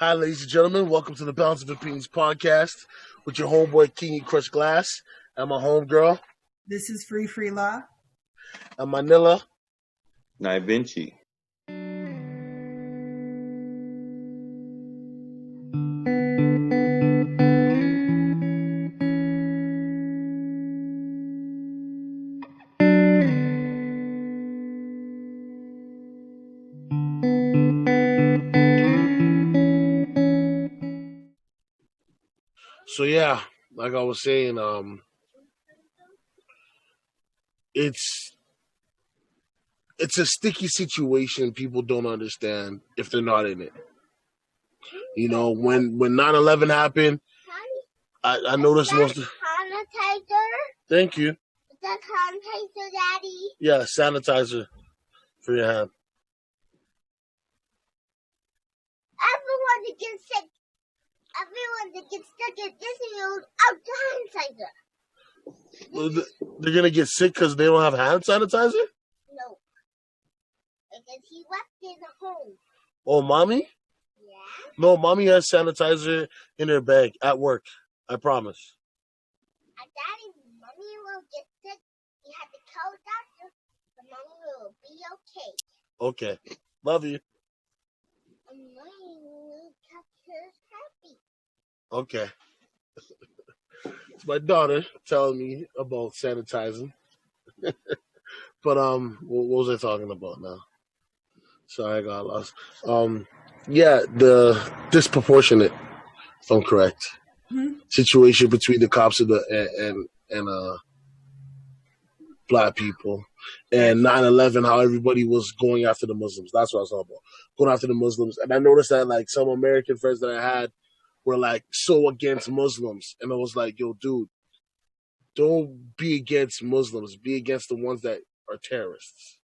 Hi, ladies and gentlemen. Welcome to the Balance of Opinions podcast with your homeboy Kingy Crush Glass and my homegirl This is Free Law. and Manila. Nai Vinci. So yeah, like I was saying, it's it's a sticky situation. People don't understand if they're not in it. You know, when 9/11 happened, I noticed most. Sanitizer? Thank you. Is that sanitizer, Daddy? Yeah, sanitizer for your hand. Everyone that gets sick, everyone that gets stuck at Disney out to sanitizer. They're gonna get sick because they don't have hand sanitizer. No, because he left it at home. Oh, mommy? Yeah. No, mommy has sanitizer in her bag at work. I promise. Daddy, mommy will get sick. You have to tell the doctor, but mommy will be okay. Okay. Love you. And mommy will touch her happy. Okay. It's my daughter telling me about sanitizing. But what was I talking about now? Sorry, I got lost. Yeah, the disproportionate, if I'm correct, situation between the cops and black people, and 9/11, how everybody was going after the Muslims. That's what I was talking about, going after the Muslims. And I noticed that like some American friends that I had were like so against Muslims, and I was like, yo, dude, don't be against Muslims, be against the ones that are terrorists.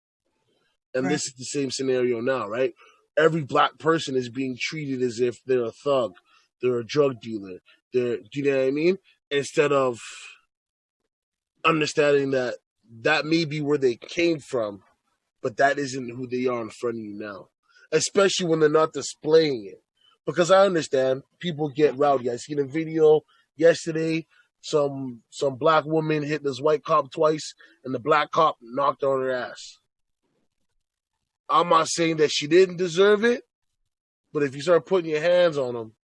And Right. this is the same scenario now, right? Every black person is being treated as if they're a thug, they're a drug dealer, do you know what I mean? Instead of understanding that may be where they came from, but that isn't who they are in front of you now. Especially when they're not displaying it. Because I understand people get rowdy. I seen a video yesterday, some black woman hit this white cop twice, and the black cop knocked her on her ass. I'm not saying that she didn't deserve it, but if you start putting your hands on them,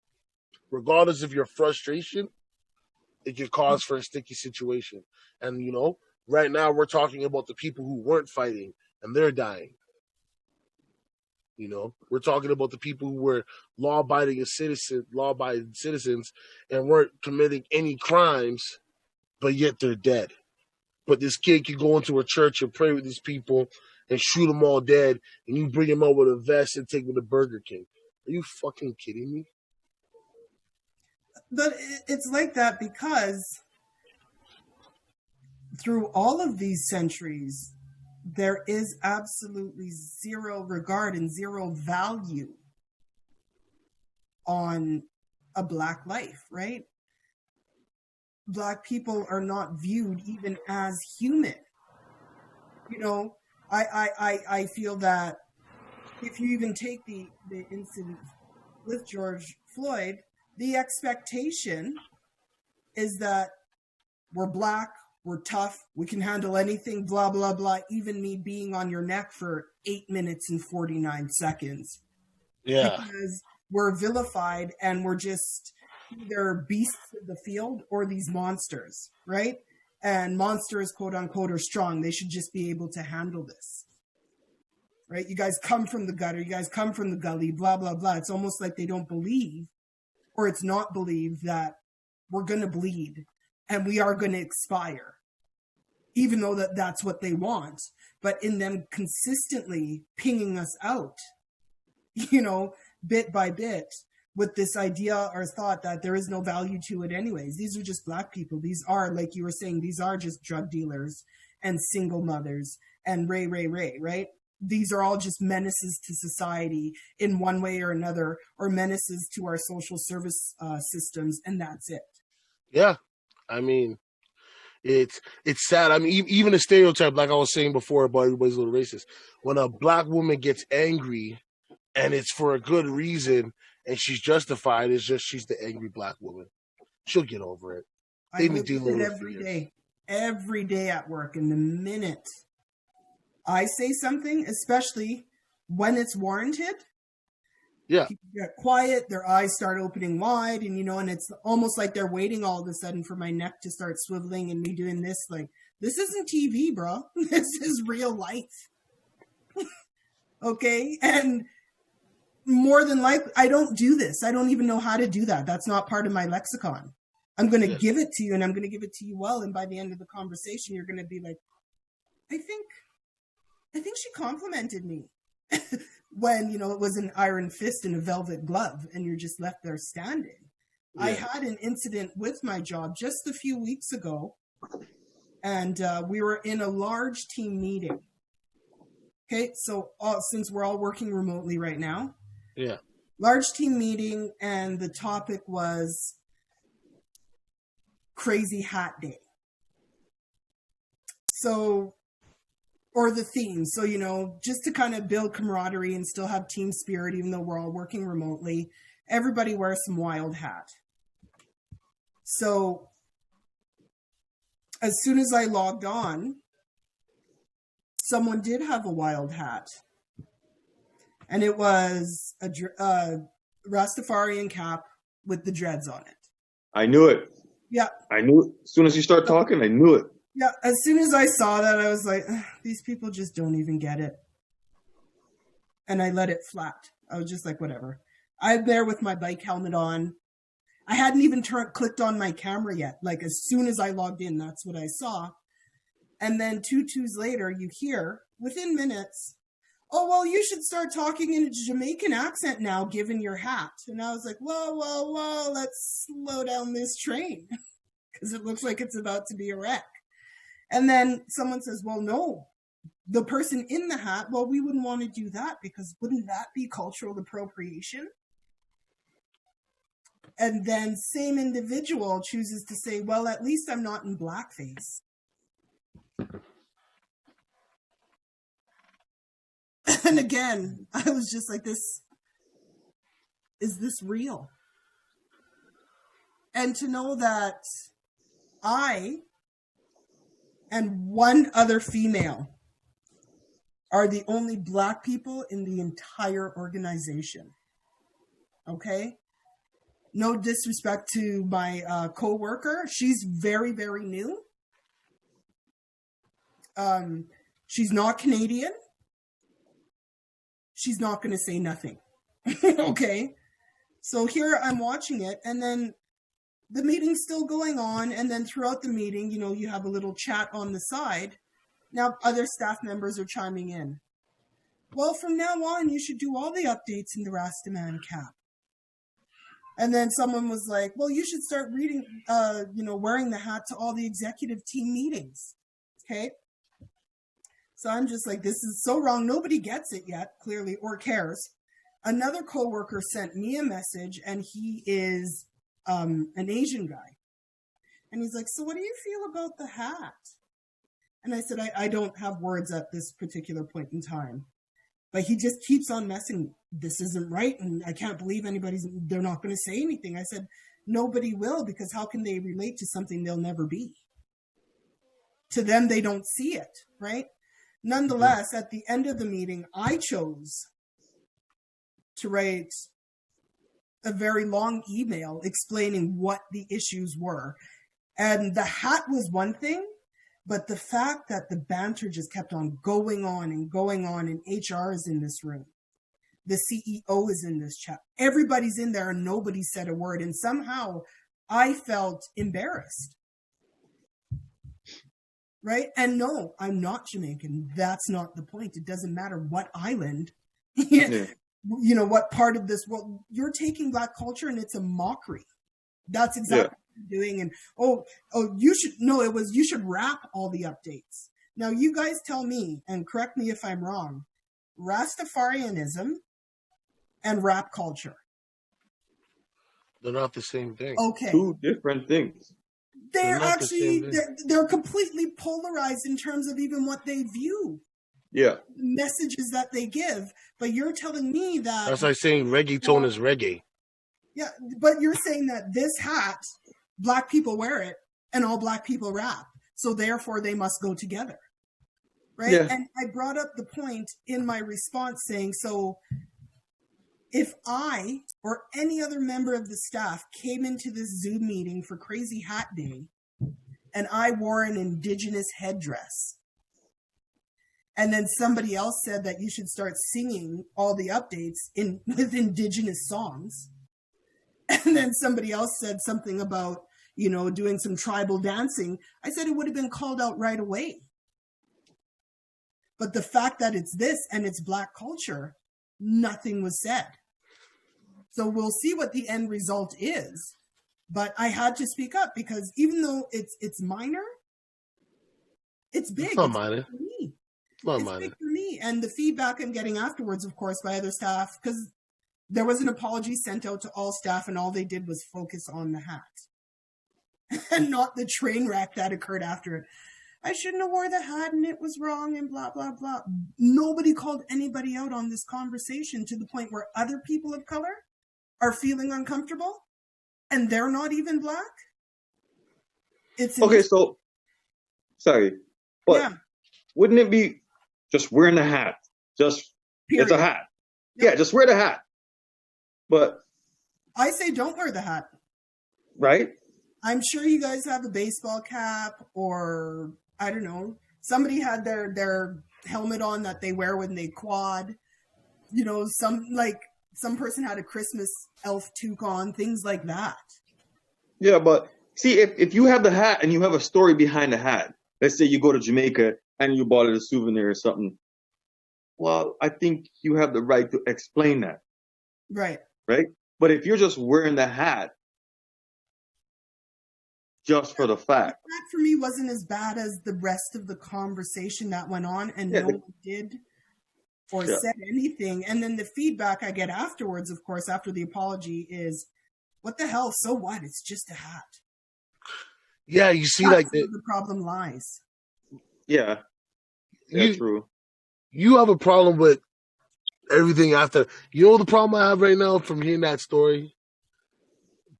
regardless of your frustration, it can cause for a sticky situation. And you know, right now we're talking about the people who weren't fighting and they're dying. You know, we're talking about the people who were law-abiding citizens, and weren't committing any crimes, but yet they're dead. But this kid can go into a church and pray with these people and shoot them all dead, and you bring him out with a vest and take him to Burger King. Are you fucking kidding me? But it's like that because through all of these centuries, there is absolutely zero regard and zero value on a black life, right? Black people are not viewed even as human. You know, I feel that if you even take the incident with George Floyd, the expectation is that we're black, we're tough, we can handle anything, blah, blah, blah, even me being on your neck for 8 minutes and 49 seconds. Yeah. Because we're vilified and we're just either beasts of the field or these monsters, right? And monsters, quote unquote, are strong. They should just be able to handle this, right? You guys come from the gutter, you guys come from the gully, blah, blah, blah. It's almost like they don't believe, or it's not believed, that we're going to bleed and we are going to expire, even though that's what they want. But in them consistently pinging us out, you know, bit by bit, with this idea or thought that there is no value to it anyways. These are just black people. These are, like you were saying, these are just drug dealers and single mothers and ray, right? These are all just menaces to society in one way or another, or menaces to our social service systems, and that's it. Yeah. I mean, it's sad. I mean, even a stereotype, like I was saying before about everybody's a little racist. When a black woman gets angry and it's for a good reason, and she's justified. It's just she's the angry black woman. She'll get over it. I live with it every day at work. And the minute I say something, especially when it's warranted, people get quiet, their eyes start opening wide, and and it's almost like they're waiting all of a sudden for my neck to start swiveling and me doing this. Like, this isn't TV, bro. This is real life. Okay? And more than likely, I don't do this. I don't even know how to do that. That's not part of my lexicon. I'm going to give it to you, and I'm going to give it to you well. And by the end of the conversation, you're going to be like, I think she complimented me. When, it was an iron fist and a velvet glove, and you're just left there standing. Yeah. I had an incident with my job just a few weeks ago, and we were in a large team meeting. Okay, so since we're all working remotely right now, large team meeting, and the topic was Crazy Hat Day. So, or the theme. So, just to kind of build camaraderie and still have team spirit, even though we're all working remotely, everybody wears some wild hat. So, as soon as I logged on, someone did have a wild hat. And it was a Rastafarian cap with the dreads on it. I knew it. Yeah. I knew it. As soon as you start talking, I knew it. Yeah, as soon as I saw that, I was like, these people just don't even get it. And I let it flat. I was just like, whatever. I'm there with my bike helmet on. I hadn't even clicked on my camera yet. Like, as soon as I logged in, that's what I saw. And then 2 twos later, you hear, within minutes, oh, well, you should start talking in a Jamaican accent now, given your hat. And I was like, whoa, let's slow down this train. Because it looks like it's about to be a wreck. And then someone says, well, no, the person in the hat, well, we wouldn't want to do that because wouldn't that be cultural appropriation? And then same individual chooses to say, well, at least I'm not in blackface. And again, I was just like, is this real? And to know that I and one other female are the only black people in the entire organization. Okay? No disrespect to my co-worker. She's very, very new. She's not Canadian. She's not going to say nothing. Okay? So here I'm watching it, and then the meeting's still going on, and then throughout the meeting, you have a little chat on the side. Now, other staff members are chiming in. Well, from now on, you should do all the updates in the Rastaman cap. And then someone was like, well, you should start reading, wearing the hat to all the executive team meetings. Okay? So I'm just like, this is so wrong. Nobody gets it yet, clearly, or cares. Another coworker sent me a message, and he is an Asian guy. And he's like, so what do you feel about the hat? And I said, I don't have words at this particular point in time. But he just keeps on messing. This isn't right. And I can't believe they're not going to say anything. I said, nobody will, because how can they relate to something they'll never be? To them, they don't see it, right? Nonetheless, at the end of the meeting, I chose to write a very long email explaining what the issues were. And the hat was one thing, but the fact that the banter just kept on going on, and HR is in this room. The CEO is in this chat. Everybody's in there and nobody said a word. And somehow I felt embarrassed. Right? And no, I'm not Jamaican. That's not the point. It doesn't matter what island, what part of this world. You're taking black culture and it's a mockery. That's exactly what you're doing. And you should wrap all the updates. Now you guys tell me, and correct me if I'm wrong, Rastafarianism and rap culture. They're not the same thing. Okay. 2 different things. They're actually, they're completely polarized in terms of even what they view. Yeah. The messages that they give. But you're telling me that... That's like saying reggaeton is reggae. Yeah, but you're saying that this hat, black people wear it and all black people rap. So therefore they must go together. Right? Yeah. And I brought up the point in my response saying, so if I or any other member of the staff came into this Zoom meeting for Crazy Hat Day and I wore an indigenous headdress, and then somebody else said that you should start singing all the updates with indigenous songs, and then somebody else said something about, doing some tribal dancing, I said it would have been called out right away. But the fact that it's this and it's black culture, nothing was said. So we'll see what the end result is. But I had to speak up because even though it's minor, it's big. It's not minor. For me. It's big for me. And the feedback I'm getting afterwards, of course, by other staff, because there was an apology sent out to all staff and all they did was focus on the hat and not the train wreck that occurred after it. I shouldn't have wore the hat and it was wrong and blah, blah, blah. Nobody called anybody out on this conversation to the point where other people of color are feeling uncomfortable and they're not even black. It's okay, so sorry, but yeah. Wouldn't it be just wearing the hat? Just Period. It's a hat. Yep. Yeah, just wear the hat. But I say don't wear the hat. Right? I'm sure you guys have a baseball cap or I don't know. Somebody had their helmet on that they wear when they quad. Some person had a Christmas elf toque on, things like that. Yeah, but see, if you have the hat and you have a story behind the hat, let's say you go to Jamaica and you bought it a souvenir or something, well, I think you have the right to explain that. Right. Right? But if you're just wearing the hat just for the fact. That for me wasn't as bad as the rest of the conversation that went on and no one did or said anything. And then the feedback I get afterwards, of course, after the apology is, what the hell? So what? It's just a hat. Yeah, you see, That's where the problem lies. Yeah, true. You have a problem with everything after. You know the problem I have right now from hearing that story?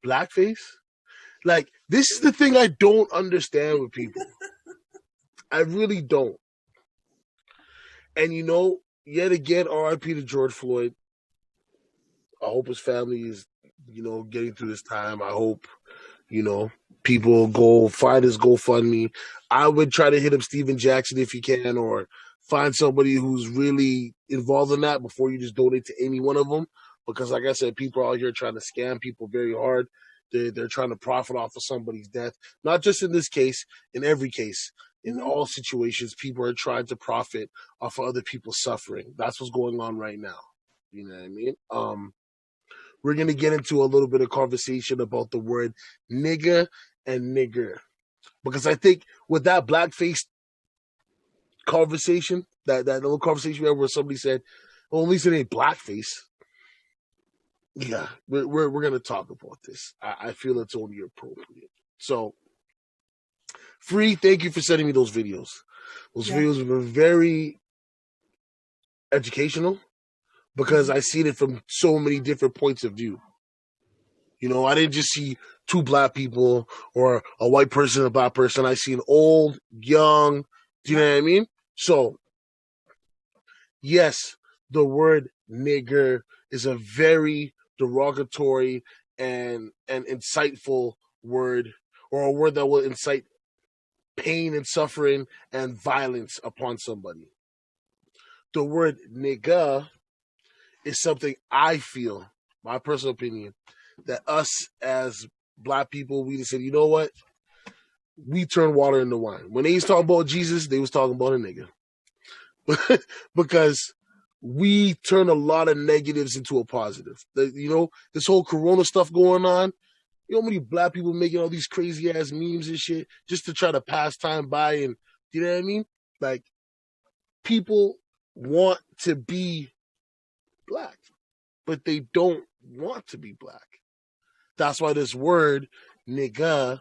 Blackface. Like, this is the thing I don't understand with people. I really don't. And yet again, RIP to George Floyd. I hope his family is, getting through this time. I hope, people go find his GoFundMe. I would try to hit up Steven Jackson if you can, or find somebody who's really involved in that before you just donate to any one of them. Because like I said, people are out here trying to scam people very hard. They're trying to profit off of somebody's death. Not just in this case, in every case. In all situations, people are trying to profit off of other people's suffering. That's what's going on right now. You know what I mean? We're going to get into a little bit of conversation about the word nigga and nigger. Because I think with that blackface conversation, that little conversation we had where somebody said, well, at least it ain't blackface. Yeah, we're going to talk about this. I feel it's only appropriate. So, Free, thank you for sending me those videos. Those videos were very educational because I seen it from so many different points of view. I didn't just see two black people or a white person and a black person. I seen old, young. Do you know what I mean? So, yes, the word nigger is a very derogatory and insightful word, or a word that will incite pain and suffering and violence upon somebody. The word nigga is something I feel, my personal opinion, that us as black people, we just said, you know what? We turn water into wine. When they was talking about Jesus, they was talking about a nigga. Because we turn a lot of negatives into a positive. This whole corona stuff going on, how many black people making all these crazy ass memes and shit just to try to pass time by, and you know what I mean? Like, people want to be black, but they don't want to be black. That's why this word, nigga,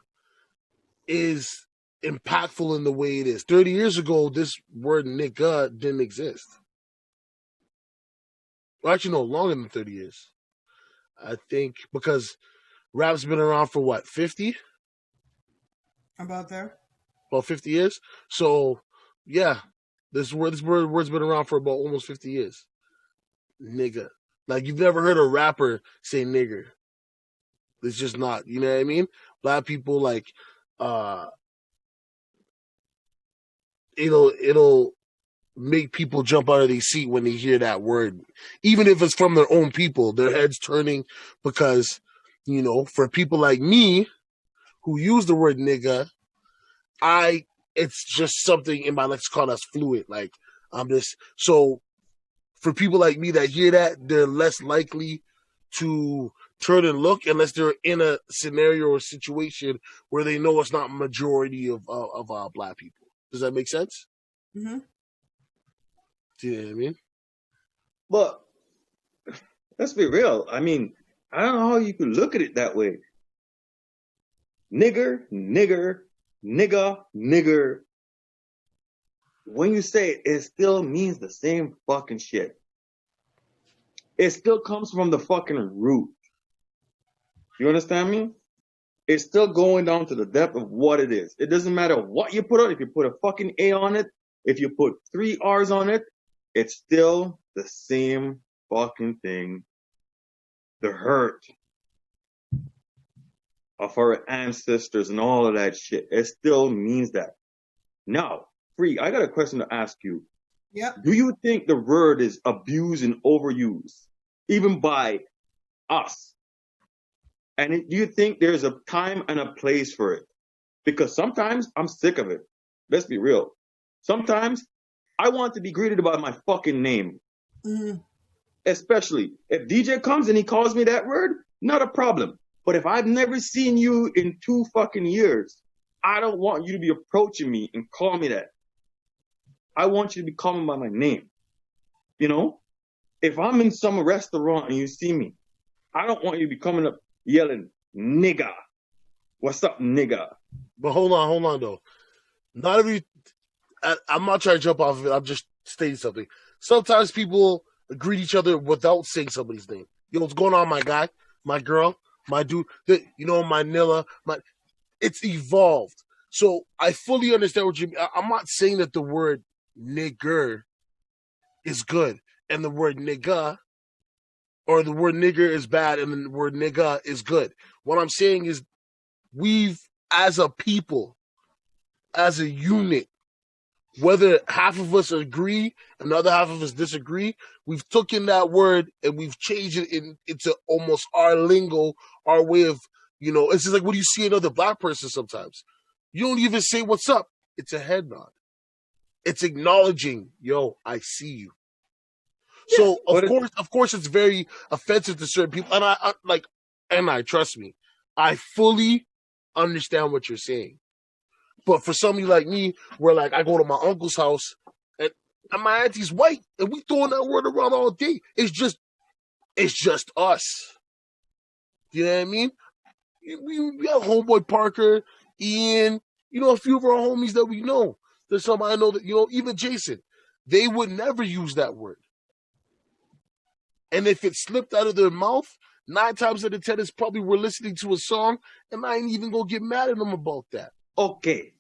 is impactful in the way it is. 30 years ago, this word nigga didn't exist. Well, actually, no, longer than 30 years. I think because rap's been around for what, 50? About there. About 50 years. So yeah, word's been around for about almost 50 years. Nigga. Like you've never heard a rapper say nigger. It's just not, you know what I mean? Black people like uh it'll make people jump out of their seat when they hear that word. Even if it's from their own people, their heads turning because, for people like me who use the word nigga, I it's just something in my lexicon that's fluid. Like I'm just so for people like me that hear that, they're less likely to turn and look unless they're in a scenario or situation where they know it's not majority of black people. Does that make sense? Mm-hmm. Do you know what I mean? But let's be real. I mean, I don't know how you could look at it that way. Nigger, nigger, nigga, nigger. When you say it, it still means the same fucking shit. It still comes from the fucking root. You understand me? It's still going down to the depth of what it is. It doesn't matter what you put on. If you put a fucking A on it, if you put 3 R's on it, it's still the same fucking thing. The hurt of our ancestors and all of that shit. It still means that. Now, Free, I got a question to ask you. Yep. Do you think the word is abused and overused, even by us? And do you think there's a time and a place for it? Because sometimes I'm sick of it. Let's be real. Sometimes I want to be greeted by my fucking name. Mm-hmm. Especially if DJ comes and he calls me that word, not a problem. But if I've never seen you in 2 fucking years, I don't want you to be approaching me and call me that. I want you to be calling by my name. You know? If I'm in some restaurant and you see me, I don't want you to be coming up yelling, nigga. What's up, nigga? But hold on though. Not every I'm not trying to jump off of it. I'm just stating something. Sometimes people greet each other without saying somebody's name. Yo, what's going on, my guy, my girl, my dude? My Nilla. It's evolved. So I fully understand what you mean. I'm not saying that the word nigger is good and the word nigga or the word nigger is bad and the word nigga is good. What I'm saying is we've, as a people, as a unit, whether half of us agree and the other half of us disagree, we've taken that word and we've changed it into almost our lingo, our way of, it's just like when you see another black person sometimes. You don't even say what's up. It's a head nod. It's acknowledging, yo, I see you. Yeah, So of course, it's very offensive to certain people, and I trust me, I fully understand what you're saying. But for somebody like me, where like I go to my uncle's house and my auntie's white, and we throwing that word around all day, it's just us. You know what I mean? We have homeboy Parker, Ian, a few of our homies that we know. There's some I know that even Jason, they would never use that word. And if it slipped out of their mouth, 9 times out of 10, it's probably we're listening to a song, and I ain't even gonna get mad at them about that. Okay.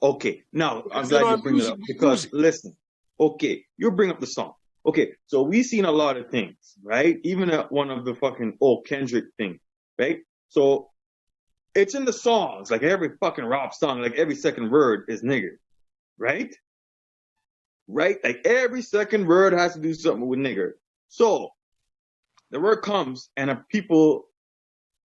Now, Because I'm then glad you our bring it music, up we use because it. listen, okay, you bring up the song. Okay, so we've seen a lot of things, right? Even at one of the fucking old Kendrick thing, right? So it's in the songs, like every fucking rap song, like every second word is nigger, right? Right? Like every second word has to do something with nigger. So the word comes and a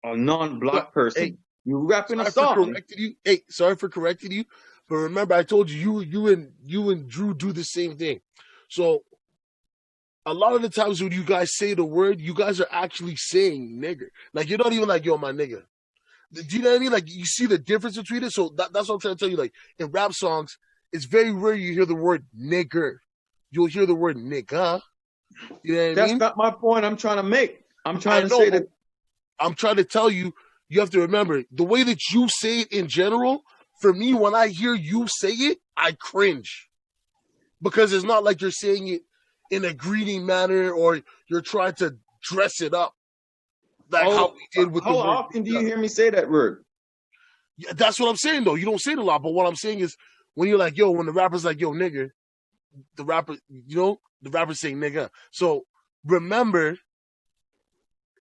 non-black Hey, person, you rap in a sorry for song. correcting you. Hey, sorry for correcting you. But remember, I told you, you and Drew do the same thing. So a lot of the times when you guys say the word, you guys are actually saying nigger. Like you're not even like, yo, my nigga. Do you know what I mean? Like you see the difference between it. So that's what I'm trying to tell you. Like in rap songs, it's very rare you hear the word nigger. You'll hear the word nigga. You know what I That's mean? not my point I'm trying to make. I'm I trying to know, say but that. I'm trying to tell you, you have to remember the way that you say it in general. For me, when I hear you say it, I cringe because it's not like you're saying it in a greeting manner or you're trying to dress it up. like how we did with the how word. often do you hear me say that word? Yeah, that's what I'm saying though. You don't say it a lot, but what I'm saying is when you're like, yo, when the rapper's like, yo, nigga, the rapper, the rapper's saying nigga. So remember,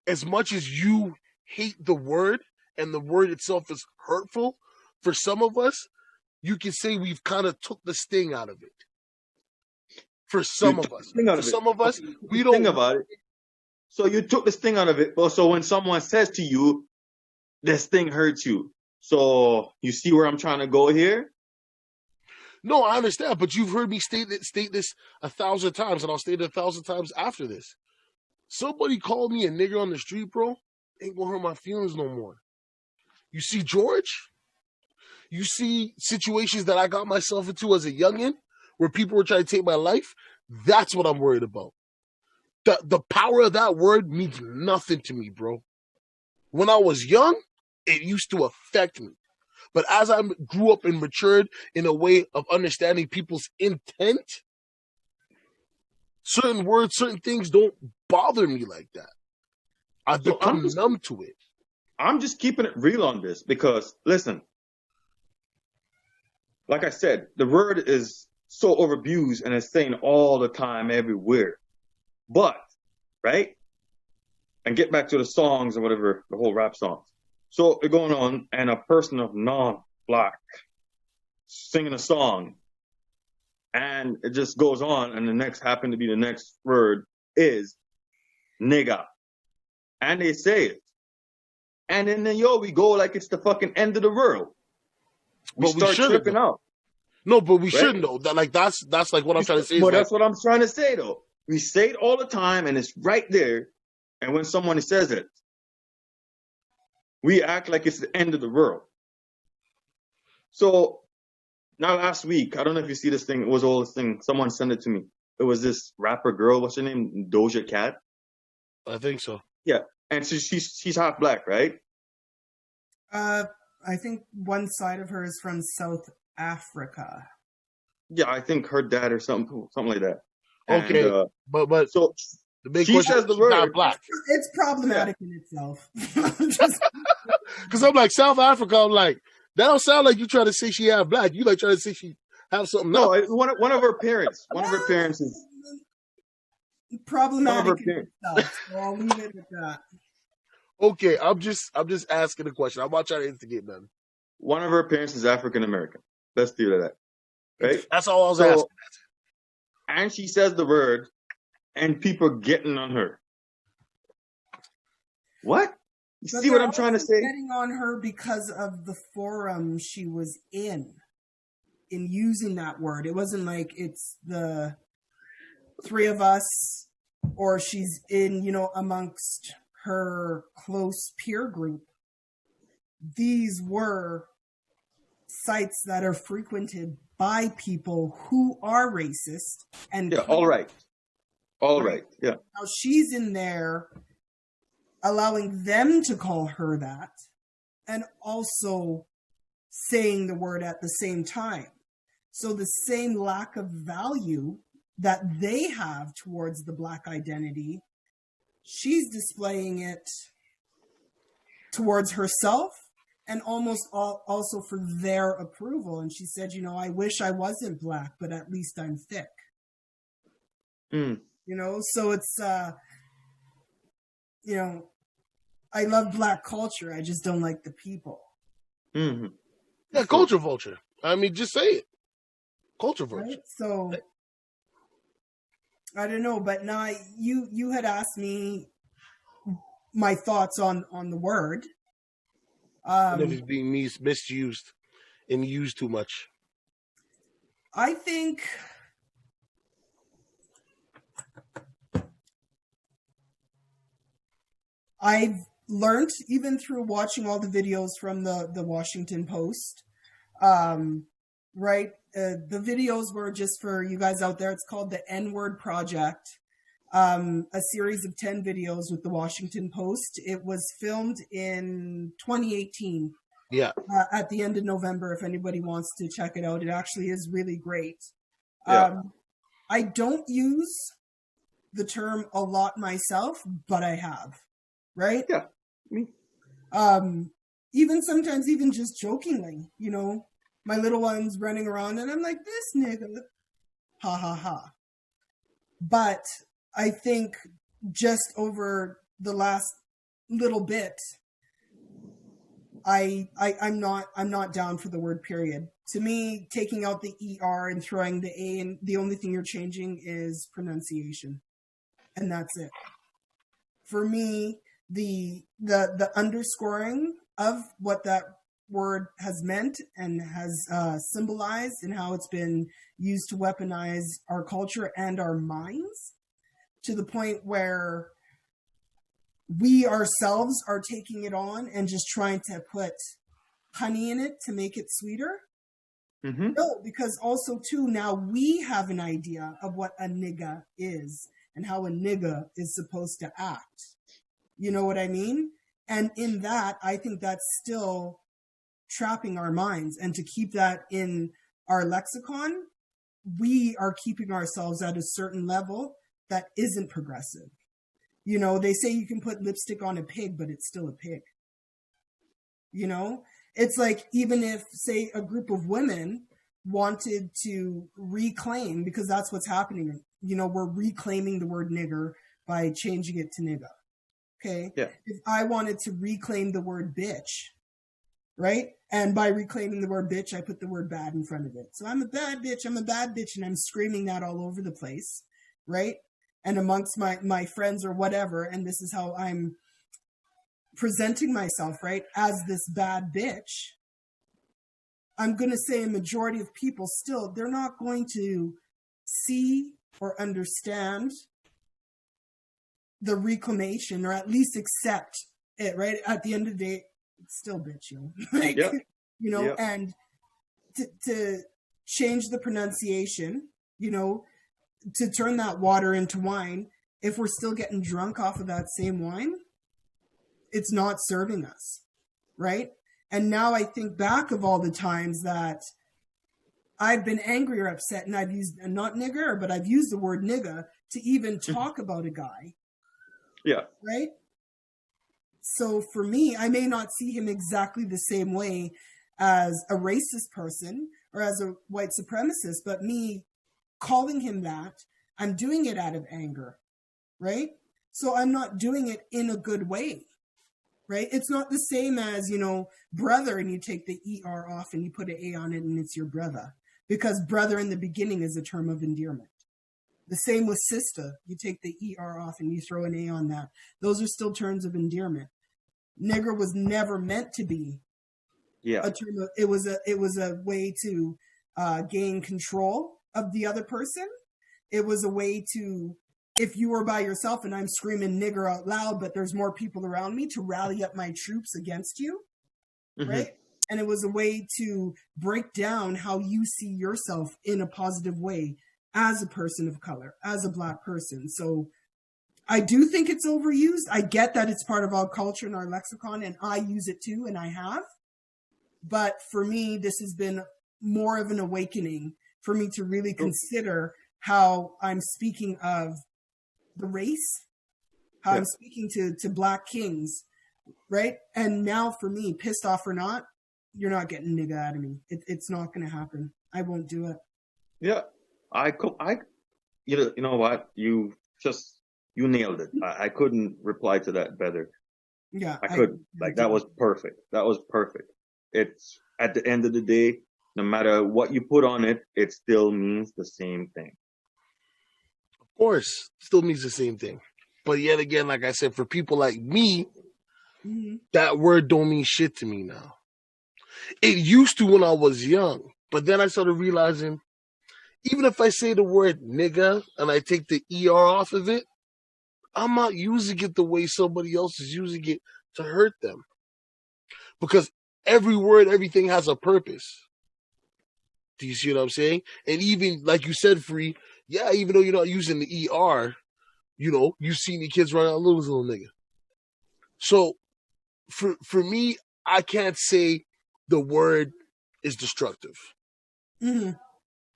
as much as you hate the word and the word itself is hurtful, for some of us, you can say we've kind of took the sting out of it. For some of us. For some of us, we don't think about it. So you took the sting out of it. So when someone says to you, this thing hurts you. So you see where I'm trying to go here? No, I understand, but you've heard me state this 1,000 times, and I'll state it 1,000 times after this. Somebody called me a nigger on the street, bro, ain't gonna hurt my feelings no more. You see George? You see situations that I got myself into as a youngin', where people were trying to take my life? That's what I'm worried about. The power of that word means nothing to me, bro. When I was young, it used to affect me. But as I grew up and matured in a way of understanding people's intent, certain words, certain things don't bother me like that. I've become numb to it. I'm just keeping it real on this because, listen, like I said, the word is so overabused and it's saying all the time, everywhere. But, right? And get back to the songs or whatever, the whole rap songs. So they're going on, and a person of non-black singing a song, and it just goes on, and the next word is nigga. And they say it. And then we go like it's the fucking end of the world. We start tripping out. No, but we shouldn't though. That's like what I'm trying to say. But that's what I'm trying to say though. We say it all the time, and it's right there. And when someone says it, we act like it's the end of the world. So now last week, I don't know if you see this thing. It was all this thing. Someone sent it to me. It was this rapper girl. What's her name? Doja Cat. I think so. Yeah, and so she's half black, right? I think one side of her is from South Africa. Yeah, I think her dad or something like that. Okay, and, but so the big she says the word. Not black. It's problematic in itself. Because I'm like South Africa. I'm like that don't sound like you trying to say she half black. You like trying to say she have something. No, one of her parents. One of her parents is problematic in itself. So I'll leave it at that. Okay, I'm just asking a question. I'm not trying to instigate nothing. One of her parents is African American. Let's do that. Right? That's all I was asking. And she says the word, and people are getting on her. What? You see what I'm trying to say? Getting on her because of the forum she was in using that word. It wasn't like it's the three of us, or she's in, amongst her close peer group. These were sites that are frequented by people who are racist. And yeah, all right. Yeah. Now she's in there allowing them to call her that and also saying the word at the same time. So the same lack of value that they have towards the black identity, she's displaying it towards herself and almost also for their approval. And she said, I wish I wasn't black, but at least I'm thick. So it's, I love black culture. I just don't like the people. Mm-hmm. Yeah, culture vulture. I mean, just say it. Culture vulture. Right? So I don't know, but now you had asked me my thoughts on the word. And if it's being misused and used too much. I think I've learned, even through watching all the videos from the Washington Post, right? The videos were, just for you guys out there, it's called the N-Word Project, a series of 10 videos with the Washington Post. It was filmed in 2018. Yeah. At the end of November, if anybody wants to check it out. It actually is really great. Yeah. I don't use the term a lot myself, but I have, right? Yeah. Me. Even sometimes, even just jokingly, you know, my little one's running around and I'm like, this nigga, ha ha ha. But I think just over the last little bit, I'm not down for the word period. To me, taking out the ER and throwing the A, and the only thing you're changing is pronunciation. And that's it. For me, the underscoring of what that word has meant and has symbolized and how it's been used to weaponize our culture and our minds to the point where we ourselves are taking it on and just trying to put honey in it to make it sweeter. Mm-hmm. No, because also too now we have an idea of what a nigga is and how a nigga is supposed to act. You know what I mean? And in that, I think that's still trapping our minds. And to keep that in our lexicon, we are keeping ourselves at a certain level that isn't progressive. You know, they say you can put lipstick on a pig, but it's still a pig. You know, it's like even if, say, a group of women wanted to reclaim, because that's what's happening, you know, we're reclaiming the word nigger by changing it to nigga. Okay. Yeah. If I wanted to reclaim the word bitch, right? And by reclaiming the word bitch, I put the word bad in front of it. So I'm a bad bitch, and I'm screaming that all over the place, right? And amongst my friends or whatever, and this is how I'm presenting myself, right? As this bad bitch. I'm going to say a majority of people still, they're not going to see or understand the reclamation or at least accept it, right? At the end of the day, it's still bitch, you know? Like, Yep. you know, Yep. and to change the pronunciation, you know, to turn that water into wine, if we're still getting drunk off of that same wine, it's not serving us, right? And now I think back of all the times that I've been angry or upset and I've used not nigger, but I've used the word nigga to even talk about a guy, Yeah. right? So for me, I may not see him exactly the same way as a racist person or as a white supremacist, but me calling him that, I'm doing it out of anger, right? So I'm not doing it in a good way, right? It's not the same as, you know, brother and you take the ER off and you put an A on it and it's your brother. Because brother in the beginning is a term of endearment. The same with sister. You take the ER off and you throw an A on that. Those are still terms of endearment. Nigger was never meant to be Yeah. a term of, it was a way to gain control of the other person. It was a way to, if you were by yourself and I'm screaming nigger out loud, but there's more people around me, to rally up my troops against you, Mm-hmm. right? And it was a way to break down how you see yourself in a positive way as a person of color, as a Black person. So I do think it's overused. I get that it's part of our culture and our lexicon, and I use it too, and I have. But for me, this has been more of an awakening for me to really consider how I'm speaking of the race, how Yeah. I'm speaking to Black kings, right? And now for me, pissed off or not, you're not getting nigga out of me. It's not going to happen. I won't do it. Yeah. You know what? You nailed it. I couldn't reply to that better. Yeah, I I couldn't. Like, that was perfect. That was perfect. It's at the end of the day, no matter what you put on it, it still means the same thing. Of course, still means the same thing. But yet again, like I said, for people like me, that word don't mean shit to me now. It used to when I was young, but then I started realizing even if I say the word nigga and I take the ER off of it, I'm not using it the way somebody else is using it to hurt them. Because every word, everything has a purpose. Do you see what I'm saying? And even like you said, Free, yeah, even though you're not using the ER, you know, you've seen the kids run out little nigga. So for me, I can't say the word is destructive. Mm-hmm.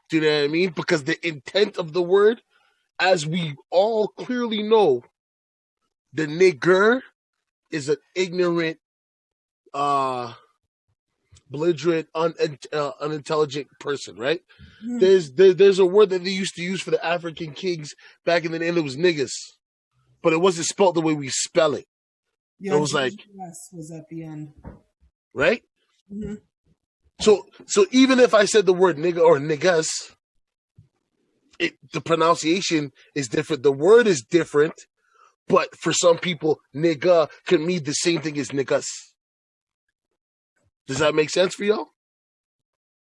Do you know what I mean? Because the intent of the word, as we all clearly know, the nigger is an ignorant, belligerent, unintelligent person, right? There's a word that they used to use for the African kings back in the day, and it was niggas, but it wasn't spelled the way we spell it. Yeah, It was like, GS was at the end. right? Mm-hmm. So even if I said the word nigga or niggas, the pronunciation is different. The word is different, but for some people, nigga can mean the same thing as niggas. Does that make sense for y'all?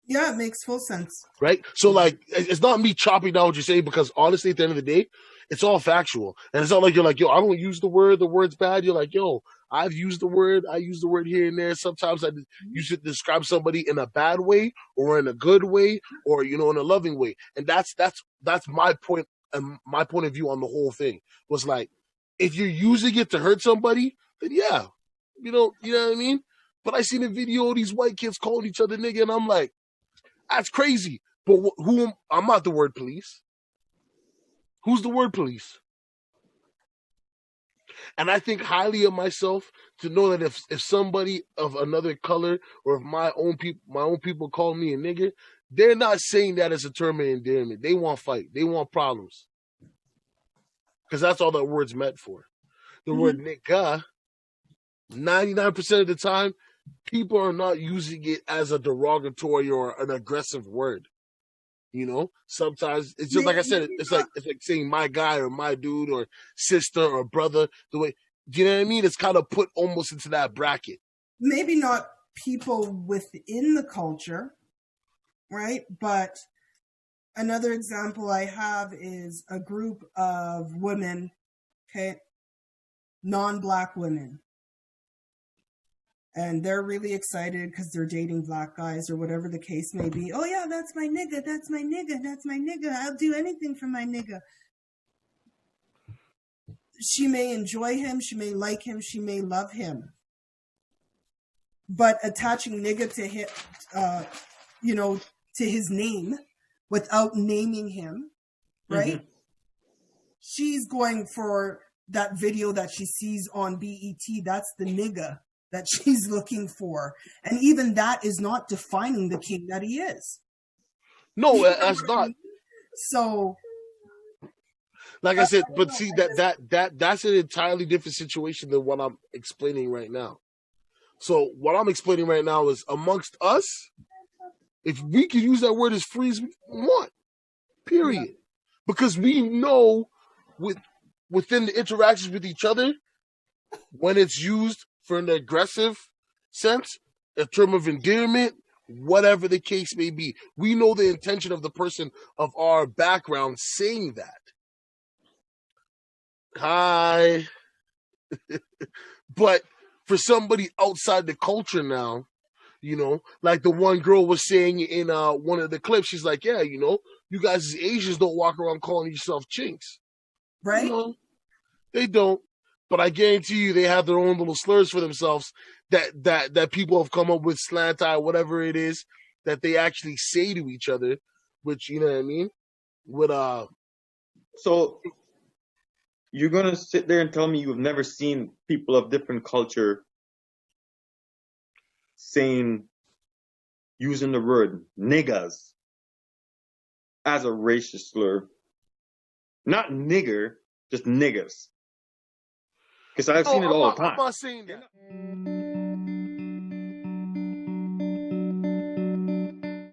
Yeah, it makes full sense. Right? So, like, it's not me chopping down what you're saying, because honestly, at the end of the day, it's all factual. And it's not like you're like, yo, I don't use the word's bad. You're like, yo, I've used the word, I use the word here and there. Sometimes I use it to describe somebody in a bad way or in a good way or, in a loving way. And that's my point, and my point of view on the whole thing was like, if you're using it to hurt somebody, then yeah, you know what I mean? But I seen a video of these white kids calling each other nigga, and I'm like, that's crazy. But I'm not the word police. Who's the word police? And I think highly of myself to know that if somebody of another color, or if my own people call me a nigger, they're not saying that as a term of endearment. They want fight. They want problems. Because that's all that word's meant for. The word nigga, 99% of the time, people are not using it as a derogatory or an aggressive word. Sometimes it's just like I said. It's like saying my guy or my dude or sister or brother. The way, do you know what I mean? It's kind of put almost into that bracket. Maybe not people within the culture, right? But another example I have is a group of women, okay, non-Black women. And they're really excited because they're dating Black guys or whatever the case may be. Oh yeah, that's my nigga, that's my nigga, that's my nigga. I'll do anything for my nigga. She may enjoy him, she may like him, she may love him. But attaching nigga to him, to his name without naming him, right? Mm-hmm. She's going for that video that she sees on BET. That's the nigga that she's looking for. And even that is not defining the king that he is. No, that's not. So, like I said, but see that's an entirely different situation than what I'm explaining right now. So what I'm explaining right now is, amongst us, if we can use that word as free as we want, period. Yeah. Because we know within the interactions with each other, when it's used for an aggressive sense, a term of endearment, whatever the case may be, we know the intention of the person of our background saying that. Hi. But for somebody outside the culture now, like the one girl was saying in one of the clips, she's like, yeah, you guys as Asians don't walk around calling yourself chinks. Right? They don't. But I guarantee you they have their own little slurs for themselves that people have come up with, slant eye, whatever it is, that they actually say to each other, which, you know what I mean? So you're going to sit there and tell me you've never seen people of different culture using the word niggas as a racist slur? Not nigger, just niggas. Because I've seen it all the time. I'm not saying that.